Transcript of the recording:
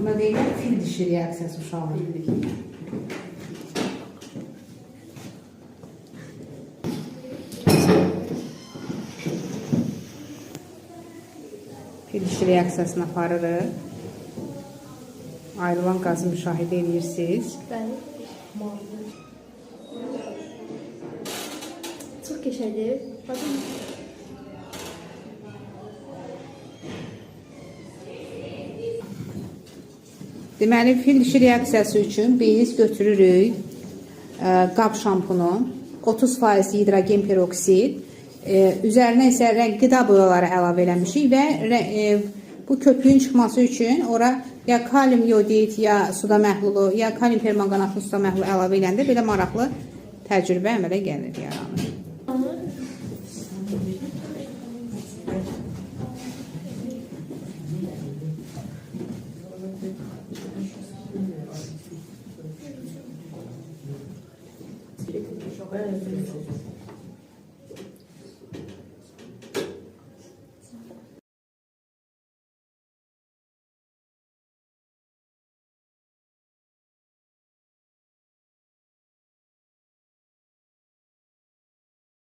Buna deyilən fil dişi reaksiyası uşaqlar. Fil dişi reaksiyasına aparırıq. Ayrılan qazı müşahidə edirsiniz. Bəli. Çox qəşəngdir. Baxın. Deməli, fil dişi reaksiyası üçün biz götürürük qab şampunu, 30% hidrogen peroksid, üzərinə isə qida boyaları əlavə eləmişik və bu köpüğün çıxması üçün ora ya kalium yodid, ya suda məhlulu, ya kalium permanganatlı suda məhlulu əlavə eləndə belə maraqlı təcrübə əmələ gəlir, yaranır.